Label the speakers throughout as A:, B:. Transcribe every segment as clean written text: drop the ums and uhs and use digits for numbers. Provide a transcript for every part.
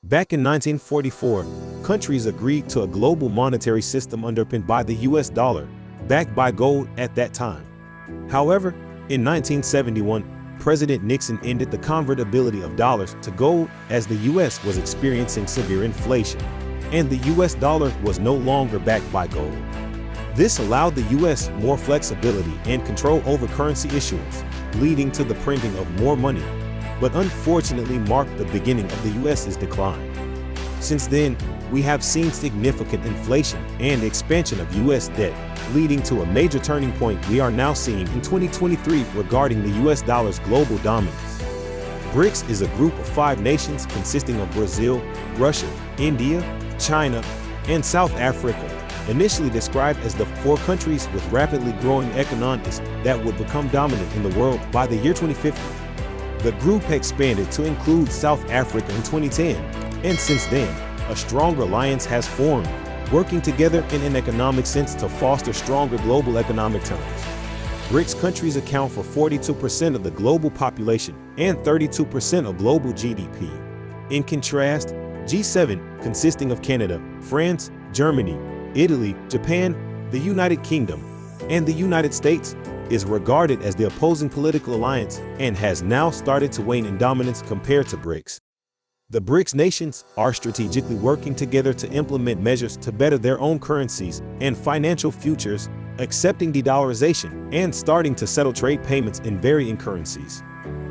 A: Back in 1944, countries agreed to a global monetary system underpinned by the US dollar, backed by gold at that time. However, in 1971, President Nixon ended the convertibility of dollars to gold as the US was experiencing severe inflation, and the US dollar was no longer backed by gold. This allowed the US more flexibility and control over currency issuance, leading to the printing of more money, but unfortunately marked the beginning of the US's decline. Since then, we have seen significant inflation and expansion of US debt, leading to a major turning point we are now seeing in 2023 regarding the US dollar's global dominance. BRICS is a group of 5 nations consisting of Brazil, Russia, India, China, and South Africa, initially described as the 4 countries with rapidly growing economies that would become dominant in the world by the year 2050. The group expanded to include South Africa in 2010, and since then, a stronger alliance has formed, working together in an economic sense to foster stronger global economic terms. BRICS countries account for 42% of the global population and 32% of global GDP. In contrast, G7, consisting of Canada, France, Germany, Italy, Japan, the United Kingdom, and the United States, is regarded as the opposing political alliance and has now started to wane in dominance compared to BRICS. The BRICS nations are strategically working together to implement measures to better their own currencies and financial futures, accepting de-dollarisation and starting to settle trade payments in varying currencies.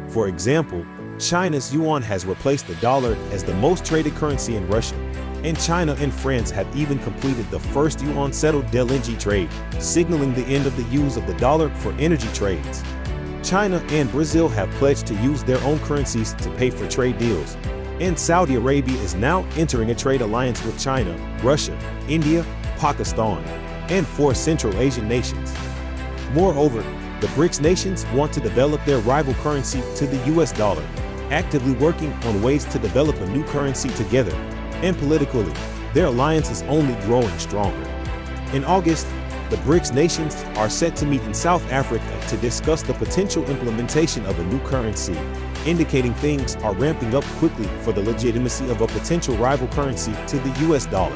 A: For example, China's yuan has replaced the dollar as the most traded currency in Russia, and China and France have even completed the first yuan-settled LNG trade, signaling the end of the use of the dollar for energy trades. China and Brazil have pledged to use their own currencies to pay for trade deals, and Saudi Arabia is now entering a trade alliance with China, Russia, India, Pakistan, and 4 Central Asian nations. Moreover, the BRICS nations want to develop their rival currency to the US dollar, actively working on ways to develop a new currency together, and politically, their alliance is only growing stronger. In August, the BRICS nations are set to meet in South Africa to discuss the potential implementation of a new currency, indicating things are ramping up quickly for the legitimacy of a potential rival currency to the US dollar.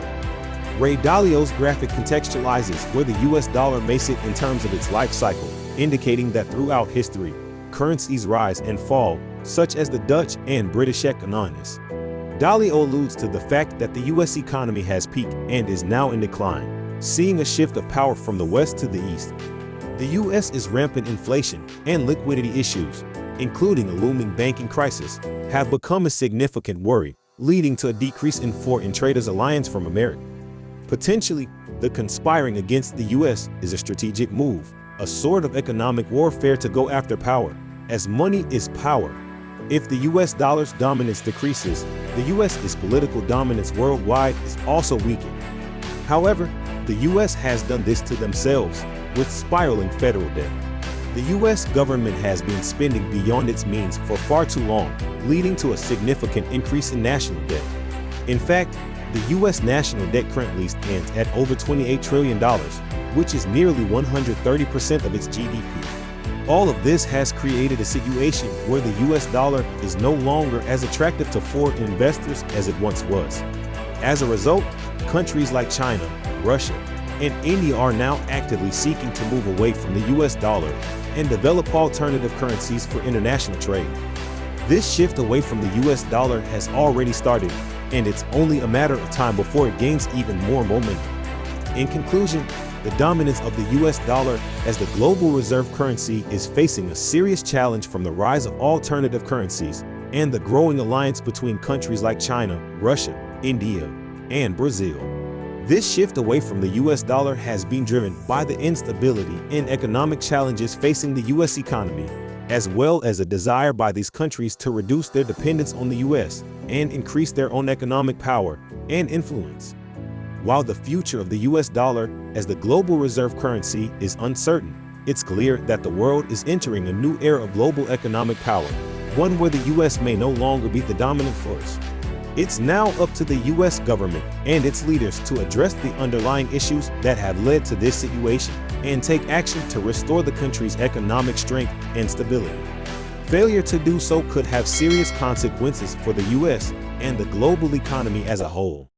A: Ray Dalio's graphic contextualizes where the US dollar may sit in terms of its life cycle, indicating that throughout history, currencies rise and fall, such as the Dutch and British economies. Dalio alludes to the fact that the US economy has peaked and is now in decline, seeing a shift of power from the west to the east. The US is rampant inflation and liquidity issues, including a looming banking crisis, have become a significant worry, leading to a decrease in foreign traders' alliance from America. Potentially, the conspiring against the US is a strategic move, a sort of economic warfare to go after power, as money is power. If the US dollar's dominance decreases, the US's political dominance worldwide is also weakened. However, the US has done this to themselves, with spiraling federal debt. The US government has been spending beyond its means for far too long, leading to a significant increase in national debt. In fact, the US national debt currently stands at over $28 trillion, which is nearly 130% of its GDP. All of this has created a situation where the US dollar is no longer as attractive to foreign investors as it once was. As a result, countries like China, Russia, and India are now actively seeking to move away from the US dollar and develop alternative currencies for international trade. This shift away from the US dollar has already started, and it's only a matter of time before it gains even more momentum. In conclusion, the dominance of the US dollar as the global reserve currency is facing a serious challenge from the rise of alternative currencies and the growing alliance between countries like China, Russia, India, and Brazil. This shift away from the US dollar has been driven by the instability and economic challenges facing the US economy, as well as a desire by these countries to reduce their dependence on the US and increase their own economic power and influence. While the future of the US dollar as the global reserve currency is uncertain, it's clear that the world is entering a new era of global economic power, one where the US may no longer be the dominant force. It's now up to the US government and its leaders to address the underlying issues that have led to this situation and take action to restore the country's economic strength and stability. Failure to do so could have serious consequences for the US and the global economy as a whole.